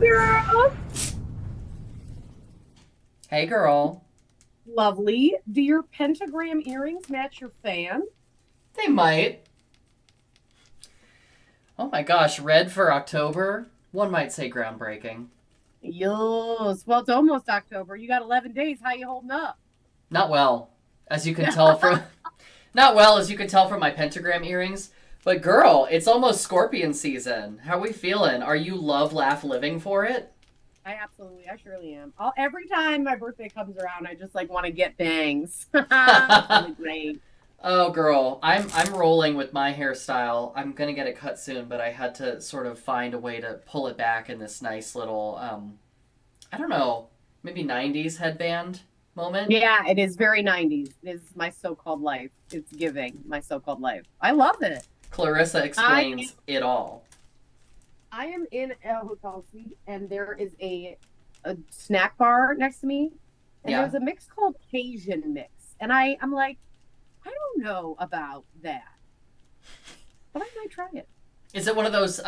girl. Hey, girl. Lovely. Do your pentagram earrings match your fan? They might. Oh my gosh, red for October? One might say groundbreaking. Yes. Well, it's almost October. You got 11 days. How you holding up? Not well, as you can tell from not well as you can tell from my pentagram earrings. But girl, it's almost Scorpion season. How are we feeling? Are you love laugh living for it? I surely am. Every time my birthday comes around, I just like want to get bangs. It's really great. Oh girl, I'm rolling with my hairstyle. I'm gonna get it cut soon, but I had to sort of find a way to pull it back in this nice little I don't know, maybe 90s headband moment. Yeah, it is very 90s. It is my so-called life. It's giving my so-called life. I love it. Clarissa I explains it all. I am in a hotel suite and there is a snack bar next to me and Yeah. there's a mix called Cajun mix. And I'm like, I don't know about that, but I might try it. Is it one of those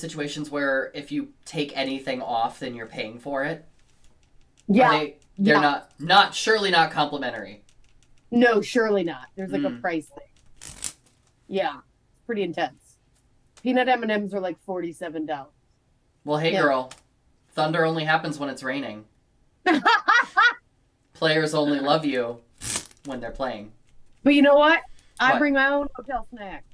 situations where if you take anything off then you're paying for it? Are Yeah. they're Yeah. not surely not complimentary. No, surely not. There's like a Mm. price thing. Yeah. It's pretty intense. Peanut M&Ms are like $47. Well, hey Yeah. girl, thunder only happens when it's raining. Players only love you when they're playing. But you know what? I What? bring my own hotel snack.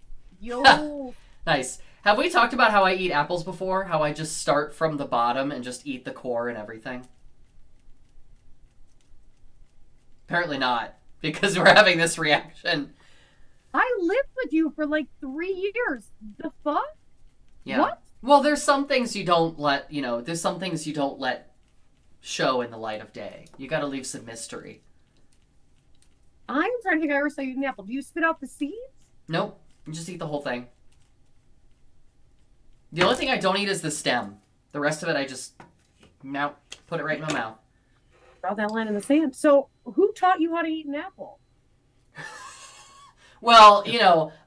Yo. Nice. Have we talked about how I eat apples before? How I just start from the bottom and just eat the core and everything? Apparently not, because we're having this reaction. I lived with you for like 3 years. The fuck? Yeah. What? Well, there's some things you don't let, there's some things you don't let show in the light of day. You gotta leave some mystery. I'm trying to think. I ever saw you eat an apple. Do you spit out the seeds? Nope. You just eat the whole thing. The only thing I don't eat is the stem. The rest of it I just now put it right in my mouth. Draw that line in the sand. So, who taught you how to eat an apple? Well,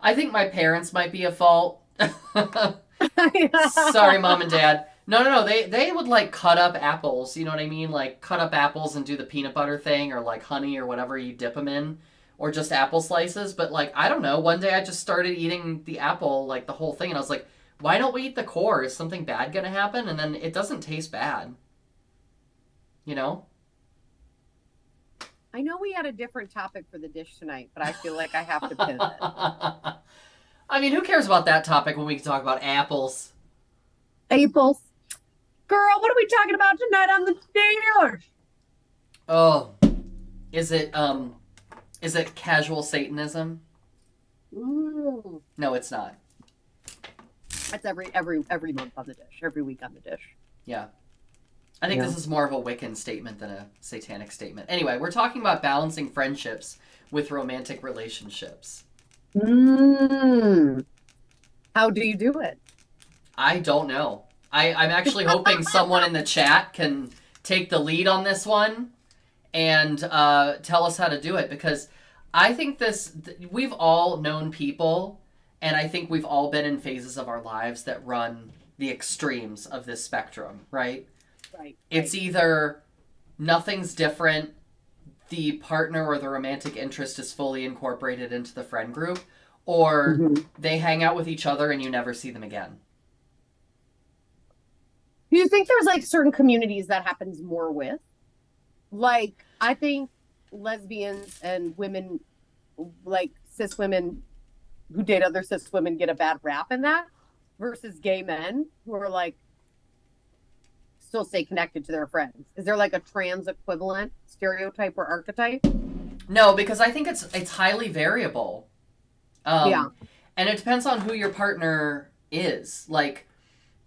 I think my parents might be at fault. Sorry, mom and dad. No, no, no. They would like cut up apples. You know what I mean? Like cut up apples and do the peanut butter thing, or like honey or whatever you dip them in, or just apple slices. But like I don't know. One day I just started eating the apple, like the whole thing, and I was like, why don't we eat the core? Is something bad gonna happen? And then it doesn't taste bad. You know? I know we had a different topic for the dish tonight, but I feel like I have to pivot. I mean, who cares about that topic when we can talk about apples? Apples. Girl, what are we talking about tonight on the dish? Oh, is it is it casual Satanism? Ooh. No, it's not. That's every month on the dish, every week on the dish. Yeah. I think Yeah. this is more of a Wiccan statement than a satanic statement. Anyway, we're talking about balancing friendships with romantic relationships. Mm. How do you do it? I don't know. I'm actually hoping someone in the chat can take the lead on this one and tell us how to do it, because I think we've all known people, and I think we've all been in phases of our lives that run the extremes of this spectrum, right? Right. It's either nothing's different, the partner or the romantic interest is fully incorporated into the friend group, or Mhm. they hang out with each other and you never see them again. Do you think there's like certain communities that happens more with? Like, I think lesbians and women, like cis women who date other cis women, get a bad rap in that versus gay men who are like still stay connected to their friends. Is there like a trans equivalent stereotype or archetype? No, because I think it's highly variable. Yeah. And it depends on who your partner is. Like,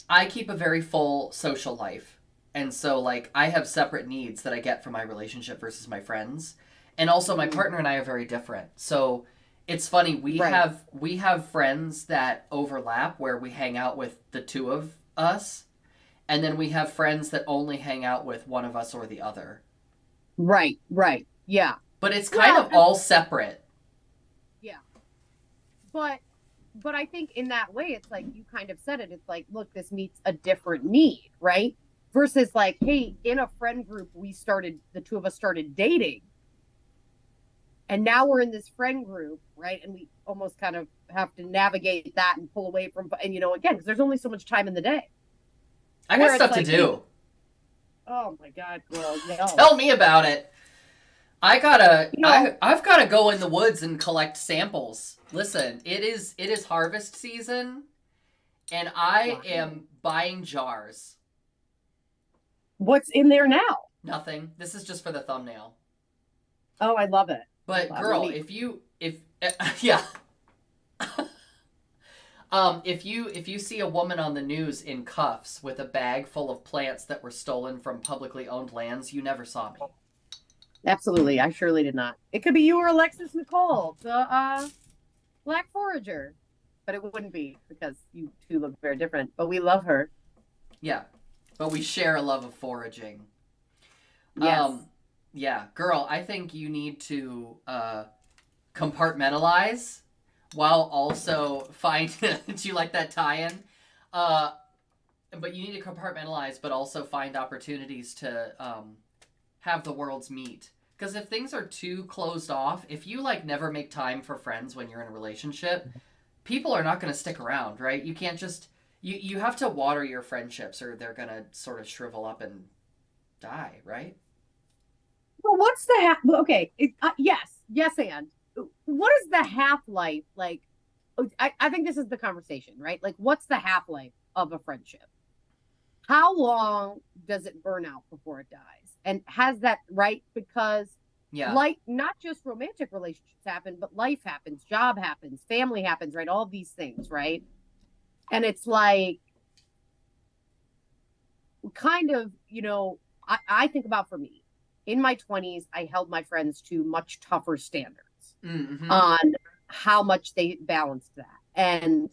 I keep a very full social life. And so, like, I have separate needs that I get from my relationship versus my friends. And also, my partner and I are very different. So, it's funny. Right. We have friends that overlap where we hang out with the two of us. And then we have friends that only hang out with one of us or the other. Right. Right. Yeah. But it's kind Well, of all separate. yeah. But but I think in that way, it's like you kind of said it. It's like, look, this meets a different need, right? Versus like, hey, in a friend group, the two of us started dating. And now we're in this friend group, right? And we almost kind of have to navigate that and pull away from, and again, because there's only so much time in the day. I got stuff to do. Oh my God, girl, no. Tell me about it. I've gotta go in the woods and collect samples. Listen, it is harvest season, and I am buying jars. What's in there now? Nothing. This is just for the thumbnail. Oh, I love it. But girl, if you see a woman on the news in cuffs with a bag full of plants that were stolen from publicly owned lands, you never saw me. Absolutely, I surely did not. It could be you or Alexis Nicole, the Black Forager, but it wouldn't be because you two look very different. But we love her. Yeah, but we share a love of foraging. Yes. Yeah, girl, I think you need to compartmentalize while also find. Do you like that tie-in? But you need to compartmentalize, but also find opportunities to have the worlds meet. Because if things are too closed off, if you like never make time for friends when you're in a relationship, people are not going to stick around, right? You can't just you have to water your friendships, or they're going to sort of shrivel up and die, right? Well, what's the half? Okay, yes, and what is the half life like? I think this is the conversation, right? Like, what's the half life of a friendship? How long does it burn out before it dies? And has that right? Because like not just romantic relationships happen, but life happens, job happens, family happens, right? All these things, right? And it's like kind of, I think about, for me, in my 20s, I held my friends to much tougher standards on how much they balanced that. And,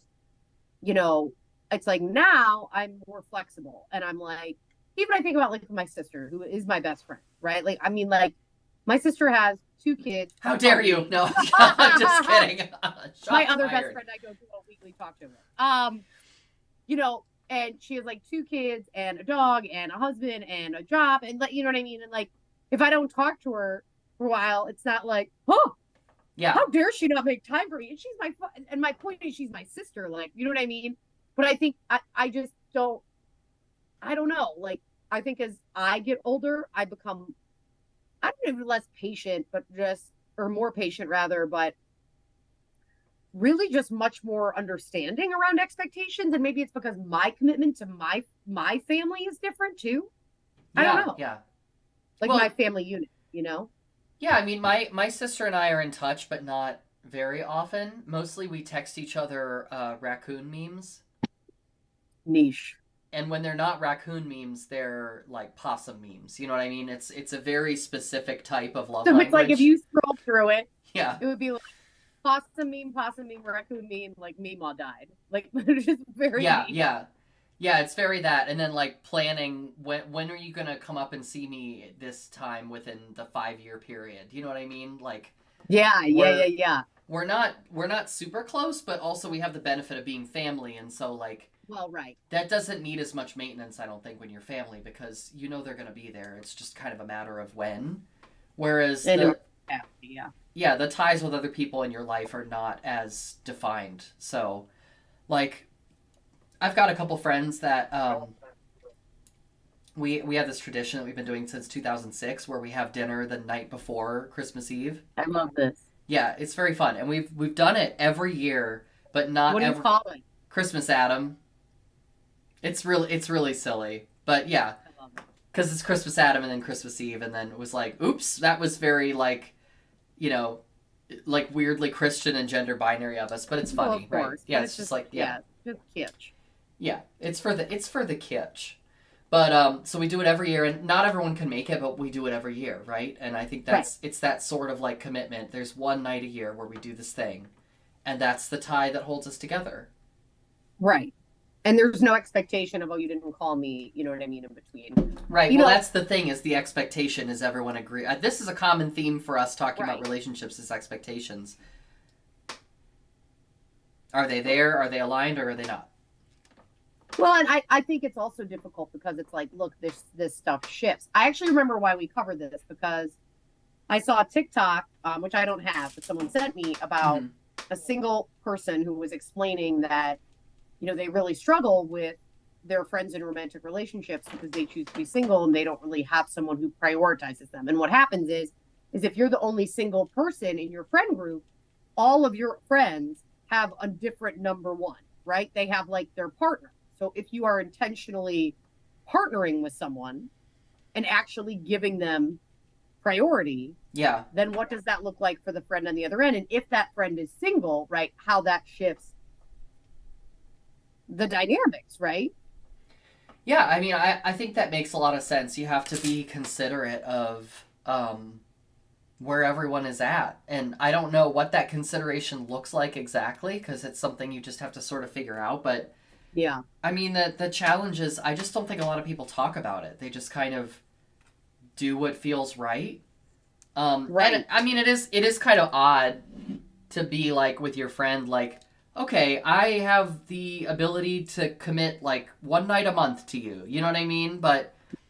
it's like now I'm more flexible, and I'm like, even I think about like my sister, who is my best friend, right? Like, I mean, like my sister has 2 kids. How dare you? No, I'm just kidding. My other best friend I go to a weekly talk to her. And she has like 2 kids and a dog and a husband and a job, and like, you know what I mean? And like, if I don't talk to her for a while, it's not like, yeah, how dare she not make time for me? And and my point is, she's my sister, like, you know what I mean? But I think I just don't, I don't know. Like, I think as I get older, I become, I don't know, less patient, or more patient rather, but really just much more understanding around expectations. And maybe it's because my commitment to my family is different too. I don't know. Yeah. Like, my family unit, Yeah, I mean, my sister and I are in touch, but not very often. Mostly we text each other raccoon memes. Niche. And when they're not raccoon memes, they're like possum memes. You know what I mean? It's a very specific type of love language. It's like if you scroll through it, yeah, it would be like possum meme, raccoon meme, like Meemaw died. Like, it's just very Yeah, it's very that. And then like planning, when are you gonna come up and see me this time within the 5-year period? You know what I mean? Like, yeah. We're not super close, but also we have the benefit of being family, and so like, well, right. That doesn't need as much maintenance, I don't think, when you're family, because they're gonna be there. It's just kind of a matter of when. Whereas the ties with other people in your life are not as defined. So, like, I've got a couple friends that we have this tradition that we've been doing since 2006, where we have dinner the night before Christmas Eve. I love this. Yeah, it's very fun, and we've done it every year, but not. What do you call it? Christmas Adam. It's really silly, but yeah, because it's Christmas Adam and then Christmas Eve, and then it was like, oops, that was very like, like weirdly Christian and gender binary of us, but it's funny, right? Yeah, it's just like just kitsch. Yeah, it's for the kitsch. But so we do it every year, and not everyone can make it, but we do it every year, right? And I think it's that sort of like commitment. There's one night a year where we do this thing, and that's the tie that holds us together. Right. And there's no expectation of, you didn't call me, you know what I mean, in between. Right. That's the thing, is the expectation is everyone agree. This is a common theme for us talking about relationships, is expectations. Are they there? Are they aligned, or are they not? Well, and I think it's also difficult because it's like, look, this stuff shifts. I actually remember why we covered this because I saw a TikTok, which I don't have, but someone sent me about Mm-hmm. a single person who was explaining that, they really struggle with their friends in romantic relationships because they choose to be single and they don't really have someone who prioritizes them. And what happens is if you're the only single person in your friend group, all of your friends have a different number one, right? They have like their partner. So if you are intentionally partnering with someone and actually giving them priority, Yeah. then what does that look like for the friend on the other end? And if that friend is single, right, how that shifts the dynamics, right? Yeah, I mean, I think that makes a lot of sense. You have to be considerate of where everyone is at. And I don't know what that consideration looks like exactly because it's something you just have to sort of figure out. But Yeah. I mean, the challenge is I just don't think a lot of people talk about it. They just kind of do what feels right. Right. And I mean, it is kind of odd to be like with your friend, like, okay, I have the ability to commit like one night a month to you. You know what I mean?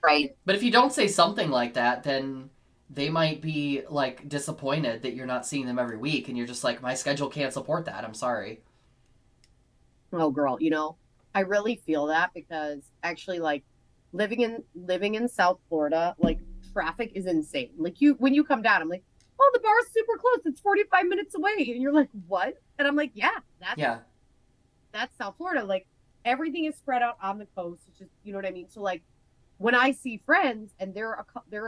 Right. But if you don't say something like that, then they might be like disappointed that you're not seeing them every week, and you're just like, my schedule can't support that. I'm sorry. Oh, girl, I really feel that because actually, like, living in South Florida, like, traffic is insane. Like, when you come down, I'm like, oh, the bar's super close. It's 45 minutes away. And you're like, what? And I'm like, yeah, Yeah, that's South Florida. Like, everything is spread out on the coast. It's just, you know what I mean? So, like, when I see friends and they're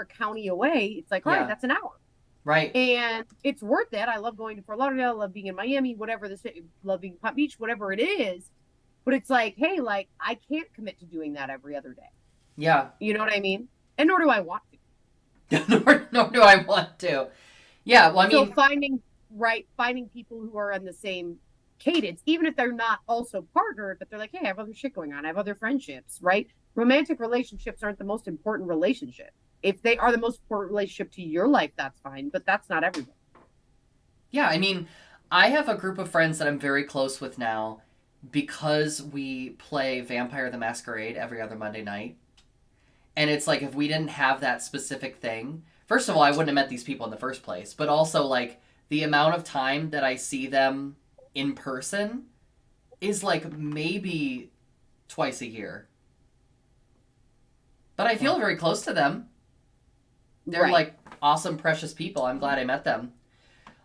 a county away, it's like, all right, yeah, that's an hour. right. And it's worth it. I love going to Fort Lauderdale, I love being in Miami, whatever love being in Palm Beach, whatever it is. But it's like, hey, like I can't commit to doing that every other day. Yeah. You know what I mean? And nor do I want to. Nor do I want to. Yeah, well, I So mean, finding people who are on the same cadence, even if they're not also partnered, but they're like, hey, I have other shit going on. I have other friendships, right? Romantic relationships aren't the most important relationship. If they are the most important relationship to your life, that's fine, but that's not everyone. yeah, I mean, I have a group of friends that I'm very close with now because we play Vampire the Masquerade every other Monday night. And it's like if we didn't have that specific thing, first of all, I wouldn't have met these people in the first place. But also, like, the amount of time that I see them in person is like maybe twice a year. But I feel very close to them. They're Right. like awesome, precious people. I'm glad I met them.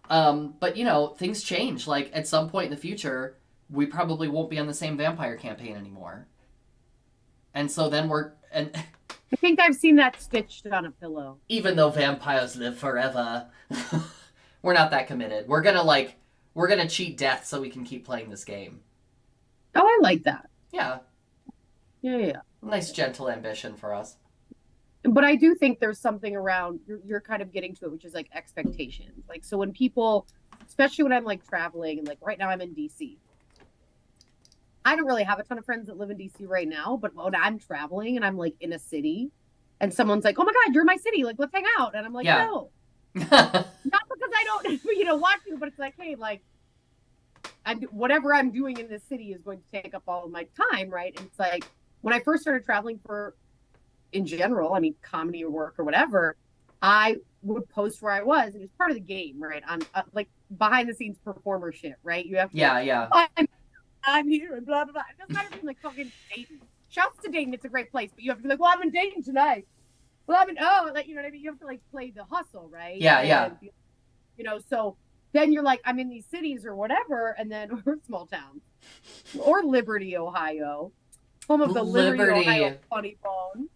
But things change. Like at some point in the future, we probably won't be on the same vampire campaign anymore. And so then and I think I've seen that stitched on a pillow. even though vampires live forever, we're not that committed. We're gonna cheat death so we can keep playing this game. Oh, I like that. Yeah, Yeah. nice gentle ambition for us. But I do think there's something around you're kind of getting to it, which is like expectations. Like, so when people, especially when I'm like traveling and like right now I'm in DC, I don't really have a ton of friends that live in DC right now, but when I'm traveling and I'm like in a city and someone's like, oh my God, you're in my city, like let's hang out. And I'm like, Yeah. no, not because I don't, want to, but it's like, hey, like whatever I'm doing in this city is going to take up all of my time, right? And it's like when I first started traveling in general, I mean, comedy or work or whatever, I would post where I was. And it was part of the game, right? On like behind the scenes performer shit, right? You have to, Yeah. oh, I'm here and blah, blah, blah. It doesn't matter if I'm like fucking Dayton. Shouts to Dayton, it's a great place, but you have to be like, well, I'm in Dayton tonight. Well, like, you know what I mean? You have to like play the hustle, right? Yeah. So then you're like, I'm in these cities or whatever, and then or small towns or Liberty, Ohio, home of the Liberty Ohio Funny Bone.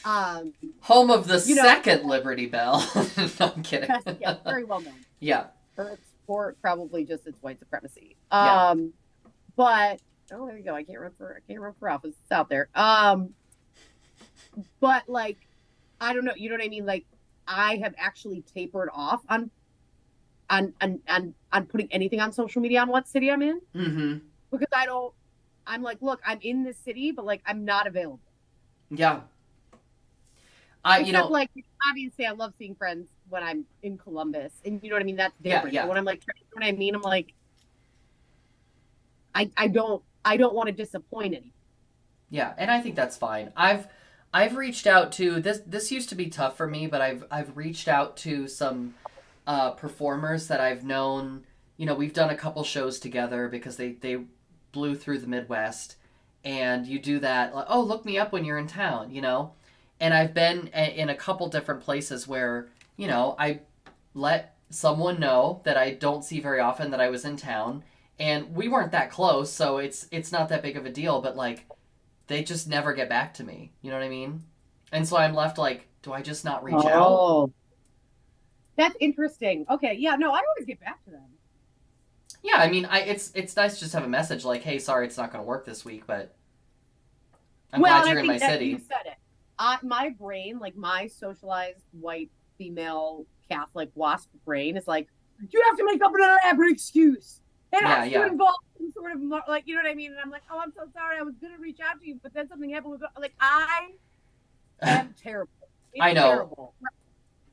Home of the second Liberty Bell. No, I'm kidding. Yeah, very well known. Yeah. For probably just its white supremacy. Yeah. But there you go. I can't run for office. It's out there. But like, I don't know. You know what I mean? Like, I have actually tapered off on putting anything on social media on what city I'm in. Mm-hmm. Because I'm like, look, I'm in this city, but like, I'm not available. Yeah. Like, obviously, I love seeing friends when I'm in Columbus, and you know what I mean. That's different. Yeah. But when I'm like, you know what I mean? I'm like, I don't want to disappoint anyone. Yeah, and I think that's fine. I've reached out to this used to be tough for me, but I've reached out to some performers that I've known. You know, we've done a couple shows together because they blew through the Midwest, and you do that like, oh, look me up when you're in town, you know. And I've been in a couple different places where, you know, I let someone know that I don't see very often that I was in town, and we weren't that close, so it's not that big of a deal, but like they just never get back to me. You know what I mean? And so I'm left like, do I just not reach out? Oh, that's interesting. Okay, yeah, no, I always get back to them. Yeah, I mean, it's nice to just have a message like, hey, sorry, it's not going to work this week, but I'm Well, glad and I you're in my think that you city. said it. My brain, like my socialized white female Catholic WASP brain, is like, you have to make up an elaborate excuse. It Yeah, has to yeah. involve some sort of like, you know what I mean? And I'm like, oh, I'm so sorry. I was gonna reach out to you, but then something happened. Like, I am terrible. It's I know, terrible.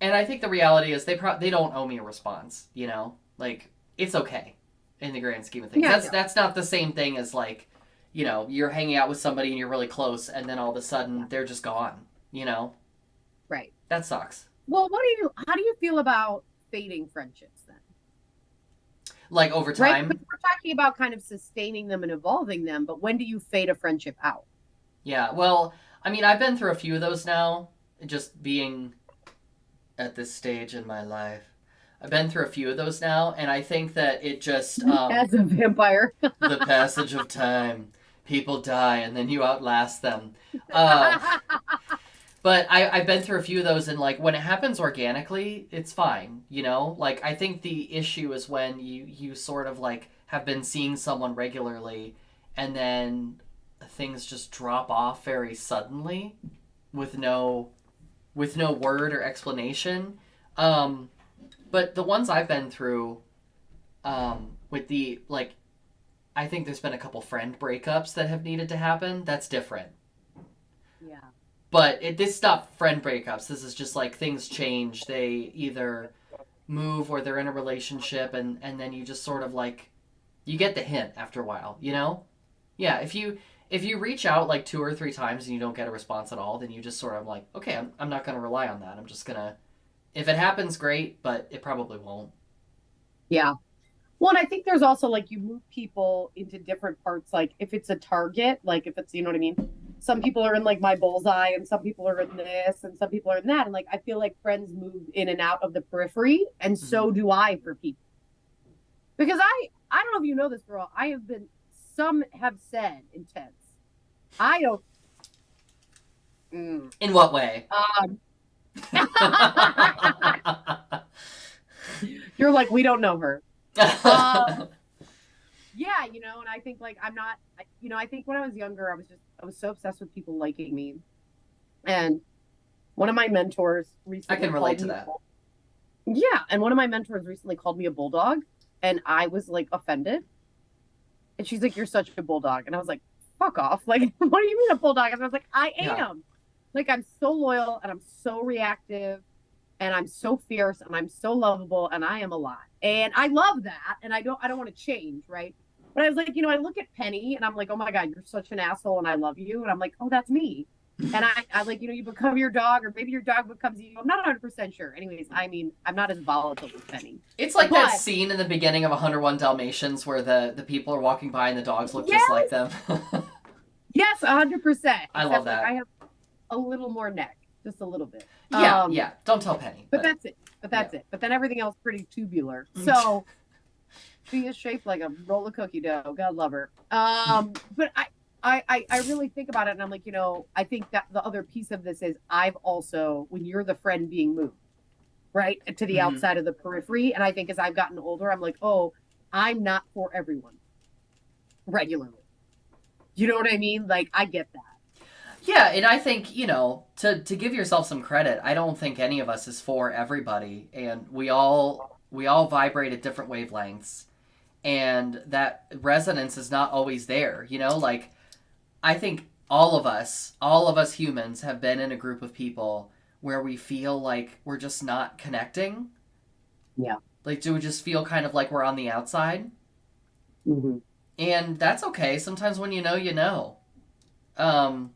and I think the reality is they don't owe me a response. You know, like it's okay in the grand scheme of things. Yeah, I That's not the same thing as like, you know, you're hanging out with somebody and you're really close, and then all of a yeah, sudden they're just gone. You know, right. that sucks. Well, how do you feel about fading friendships then? Like over Right? Because time. we're talking about kind of sustaining them and evolving them, but when do you fade a friendship out? Yeah, well, I mean, I've been through a few of those now, just being at this stage in my life. I've been through a few of those now, and I think that it just As a vampire. the passage of time, people die, and then you outlast them. Uh, but I've been through a few of those, and like when it happens organically, it's fine, you know. Like I think the issue is when you sort of like have been seeing someone regularly, and then things just drop off very suddenly with no word or explanation. Um, but the ones I've been through, with the like, I think there's been a couple friend breakups that have needed to happen. That's different. Yeah. But this not friend breakups. This is just like things change. They either move or they're in a relationship, and then you just sort of like you get the hint after a while. You know? Yeah. If you reach out like two or three times and you don't get a response at all, then you just sort of like, okay, I'm not gonna rely on that. I'm just gonna if it happens, great, but it probably won't. Yeah. Well, and I think there's also like you move people into different parts. Like if it's a target, like if it's, you know what I mean? Some people are in like my bullseye and some people are in this and some people are in that. And like I feel like friends move in and out of the periphery. And Mm-hmm. so do I for people. Because I don't know if you know this, girl. I have been, some have said intense. I don't. Mm. In what way? Um, you're like, we don't know her. Um, yeah, and I think like I'm not, I think when I was younger, I was so obsessed with people liking me. And one of my mentors I recently can relate called to me, that. yeah, and one of my mentors recently called me a bulldog, and I was like offended. And she's like, "You're such a bulldog," and I was like, "Fuck off!" Like, what do you mean a bulldog? And I was like, "I Yeah. am." Like, I'm so loyal and I'm so reactive and I'm so fierce and I'm so lovable and I am a lot. And I love that. And I don't want to change, right? But I was like, I look at Penny and I'm like, oh my God, you're such an asshole and I love you. And I'm like, oh, that's me. And I like, you become your dog or maybe your dog becomes you. I'm not 100% sure. Anyways, I mean, I'm not as volatile as Penny. It's like that But scene in the beginning of 101 Dalmatians where the people are walking by and the dogs look just like yes, them. yes, 100%. I love Except like I that. have a little more neck, just a little bit. Yeah, yeah. Don't tell Penny, But but that's it. But yeah. that's it. But then everything else pretty tubular. So she is shaped like a roll of cookie dough. God love her. But I really think about it and I'm like, I think that the other piece of this is I've also, when you're the friend being moved, right, to the Mm-hmm. outside of the periphery, and I think as I've gotten older, I'm like, oh, I'm not for everyone regularly. You know what I mean? Like I get that. Yeah, and I think, to give yourself some credit, I don't think any of us is for everybody, and we all vibrate at different wavelengths, and that resonance is not always there, like I think all of us humans have been in a group of people where we feel like we're just not connecting. Yeah. Like do we just feel kind of like we're on the outside? Mm-hmm. And that's okay. Sometimes when you know, you know. Um,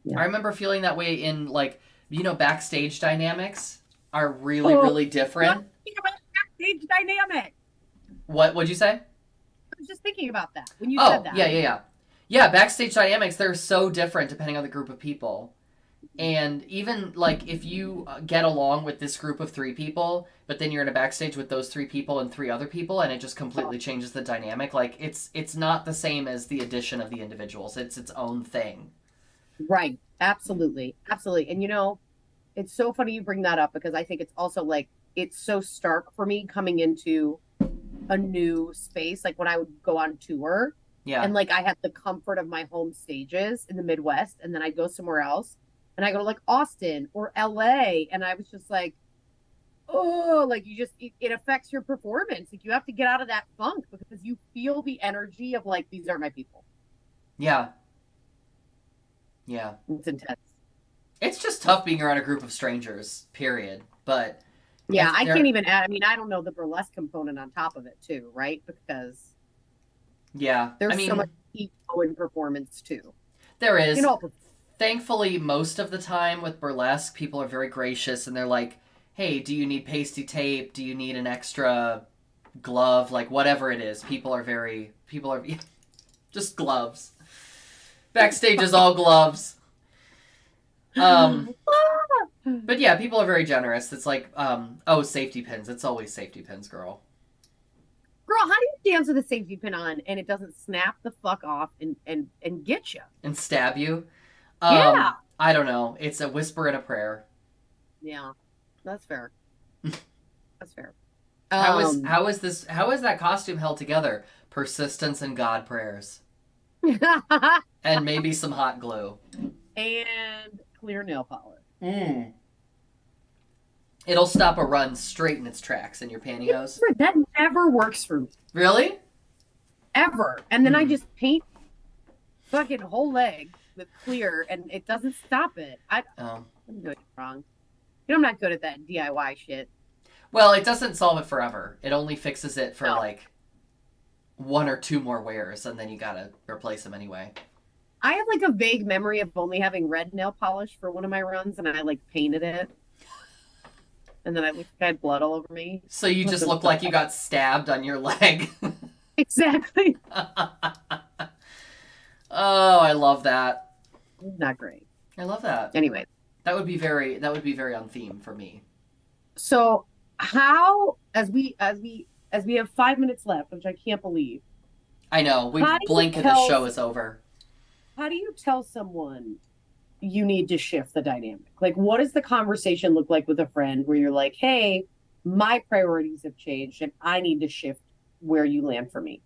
Yeah. I remember feeling that way in like, backstage dynamics are really, Oh, really different. think about backstage dynamic. What would you say? I was just thinking about that when you said Oh, that. yeah, yeah, yeah. Yeah, backstage dynamics, they're so different depending on the group of people. And even like if you get along with this group of three people, but then you're in a backstage with those three people and three other people, and it just completely changes the dynamic. Like it's not the same as the addition of the individuals. It's its own thing. Right. Absolutely. Absolutely. And it's so funny you bring that up because I think it's also like it's so stark for me coming into a new space. Like when I would go on tour Yeah, and like I had the comfort of my home stages in the Midwest, and then I'd go somewhere else and I go to like Austin or LA, and I was just like, oh, like it affects your performance. Like you have to get out of that funk because you feel the energy of like these are my people. yeah, yeah. It's intense. It's just tough being around a group of strangers. Period. But Yeah, if I can't they're even add. I mean, I don't know the burlesque component on top of it too, right? Because yeah, I there's so much mean ego in performance too. there You is. know, Thankfully, most of the time with burlesque, people are very gracious and they're like, "Hey, do you need pasty tape? Do you need an extra glove? Like whatever it is." People are just gloves. Backstage is all gloves. Um, but yeah, people are very generous. It's like, oh, safety pins. It's always safety pins, girl. girl, how do you dance with a safety pin on and it doesn't snap the fuck off and get you? And stab you. Yeah, I don't know. It's a whisper and a prayer. yeah, that's fair. That's fair. How is that costume held together? Persistence and God prayers. And maybe some hot glue. and clear nail polish. Mm. It'll stop a run straight in its tracks in your pantyhose. That never works for me Really? ever. And then I Hmm. just paint fucking whole leg with clear, and it doesn't stop it. Oh. I'm doing it wrong. I'm not good at that DIY shit. Well, it doesn't solve it forever. It only fixes it for No. like one or two more wears, and then you gotta replace them anyway. I have like a vague memory of only having red nail polish for one of my runs, and I like painted it, and then I looked like I had blood all over me. So you just look like you got stabbed on your leg. Exactly. Oh, I love that. Not great. I love that. Anyway, That would be very on theme for me. so how as we have 5 minutes left, which I can't believe. I know. We How do you blink and the tell show is over. how do you tell someone you need to shift the dynamic? Like, what does the conversation look like with a friend where you're like, hey, my priorities have changed and I need to shift where you land for me?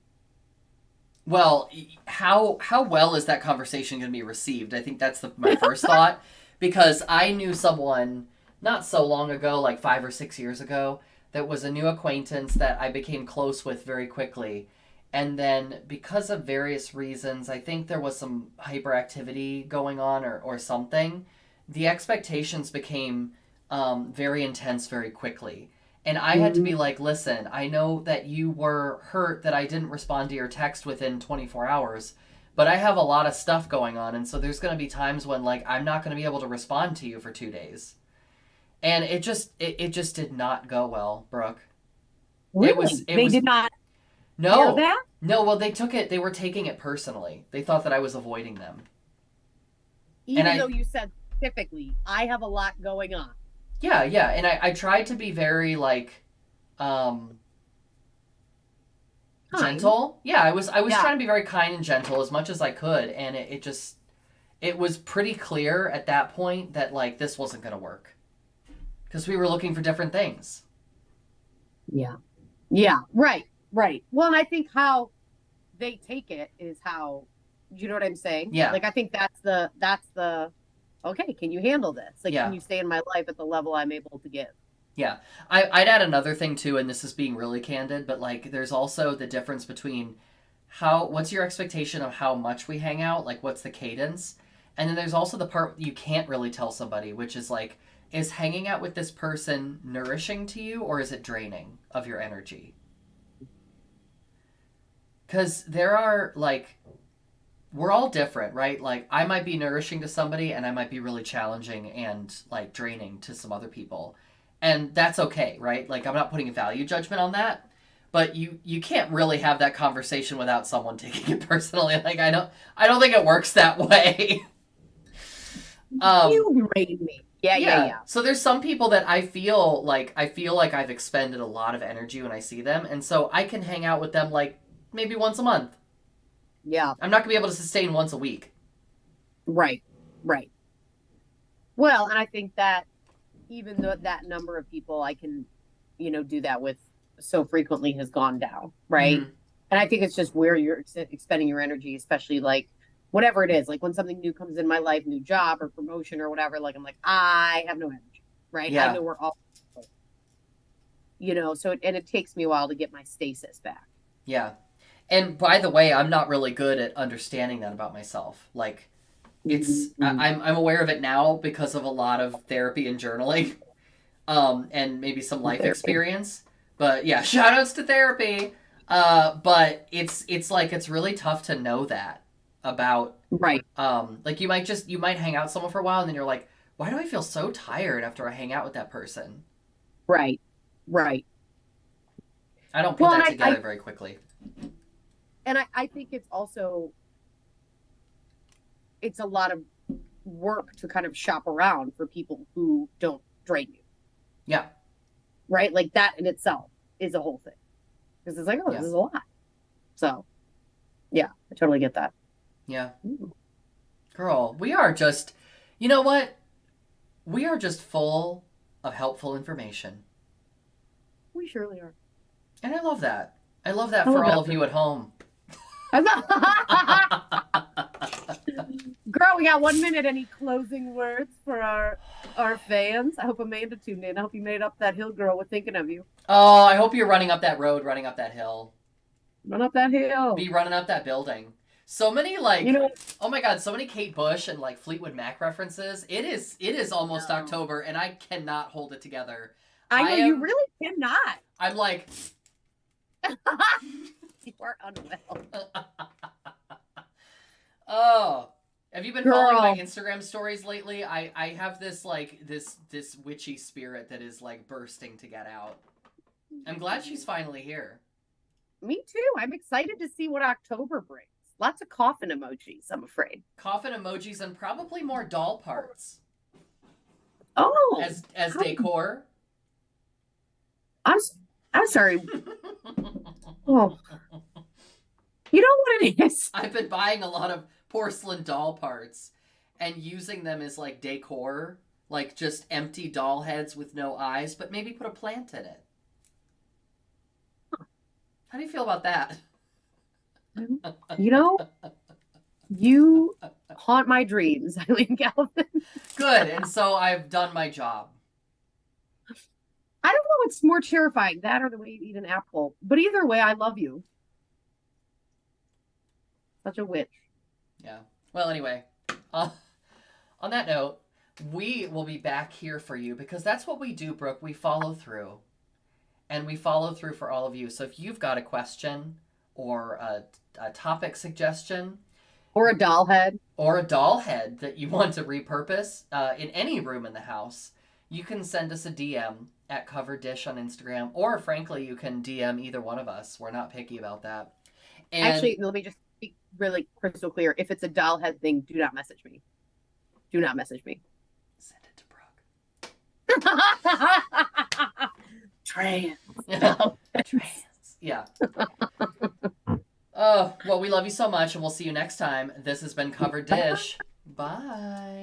Well, how well is that conversation going to be received? I think that's my first thought, because I knew someone not so long ago, like 5 or 6 years ago, that was a new acquaintance that I became close with very quickly. And then because of various reasons, I think there was some hyperactivity going on or something. The expectations became very intense very quickly. And I had to be like, listen, I know that you were hurt that I didn't respond to your text within 24 hours, but I have a lot of stuff going on. And so there's going to be times when like I'm not going to be able to respond to you for 2 days. And it just did not go well, Brooke. Really? It They was did not hear no. that? No, well they were taking it personally. They thought that I was avoiding them. And Even though you said specifically, I have a lot going on. yeah, yeah, and I tried to be very like um Kind. gentle. Yeah, I was Yeah. trying to be very kind and gentle as much as I could, and it was pretty clear at that point that like this wasn't going to work because we were looking for different things. Yeah. Yeah. Right. Right. Well, and I think how they take it is how, you know what I'm saying? Yeah. Like, I think that's the, okay, can you handle this? Like, Yeah. can you stay in my life at the level I'm able to give? Yeah. I'd add another thing too, and this is being really candid, but like there's also the difference between what's your expectation of how much we hang out, like what's the cadence? And then there's also the part you can't really tell somebody, which is like, is hanging out with this person nourishing to you or is it draining of your energy? Because there are, like, we're all different, right? Like, I might be nourishing to somebody and I might be really challenging and, like, draining to some other people. And that's okay, right? Like, I'm not putting a value judgment on that. But you can't really have that conversation without someone taking it personally. Like, I don't think it works that way. You drained me. Yeah. So there's some people that I feel like I've expended a lot of energy when I see them, and so I can hang out with them like maybe once a month. Yeah. I'm not gonna be able to sustain once a week. Right. Right. Well, and I think that even though that number of people I can, do that with so frequently has gone down, right? Mm-hmm. And I think it's just where you're expending your energy, especially like whatever it is, like when something new comes in my life, new job or promotion or whatever, like I'm like, I have no energy, right? Yeah. I know we're all, so it takes me a while to get my stasis back. Yeah. And by the way, I'm not really good at understanding that about myself. Like, I'm aware of it now because of a lot of therapy and journaling, and maybe some life experience. But yeah, shout outs to therapy. But it's like it's really tough to know that about, Right. like you might hang out with someone for a while and then you're like, why do I feel so tired after I hang out with that person? Right. I don't put that together very quickly. And I think it's a lot of work to kind of shop around for people who don't drain you. Yeah. Right? Like that in itself is a whole thing. Because it's like, oh, this is a lot. So, yeah, I totally get that. Yeah. Girl, we are just, you know what? We are just full of helpful information. We surely are. And I love that. I love that for all of you at home. Girl, we got 1 minute. Any closing words for our fans? I hope Amanda tuned in. I hope you made it up that hill, girl. We're thinking of you. Oh, I hope you're running up that road, running up that hill. Run up that hill. Be running up that building. So many oh my God, so many Kate Bush and like Fleetwood Mac references. It is almost October and I cannot hold it together. I know you really cannot. I'm like you are unwell. Oh, have you been following my Instagram stories lately? I have this this witchy spirit that is like bursting to get out. I'm glad she's finally here. Me too. I'm excited to see what October brings. Lots of coffin emojis, I'm afraid. Coffin emojis and probably more doll parts. Oh, as decor. I'm sorry. Oh, you know what it is? I've been buying a lot of porcelain doll parts and using them as like decor, like just empty doll heads with no eyes, but maybe put a plant in it. How do you feel about that? You haunt my dreams, Eileen Galvin. Good, and so I've done my job. I don't know what's more terrifying, that or the way you eat an apple. But either way, I love you. Such a witch. Yeah. Well, anyway, on that note, we will be back here for you because that's what we do, Brooke. We follow through. And we follow through for all of you. So if you've got a question or a topic suggestion. Or a doll head. Or a doll head that you want to repurpose in any room in the house, you can send us a DM at Cover Dish on Instagram. Or frankly, you can DM either one of us. We're not picky about that. And actually, let me just be really crystal clear. If it's a doll head thing, do not message me. Do not message me. Send it to Brooke. Trans. Trans. Yeah. Oh, well, we love you so much, and we'll see you next time. This has been Cover Dish. Bye.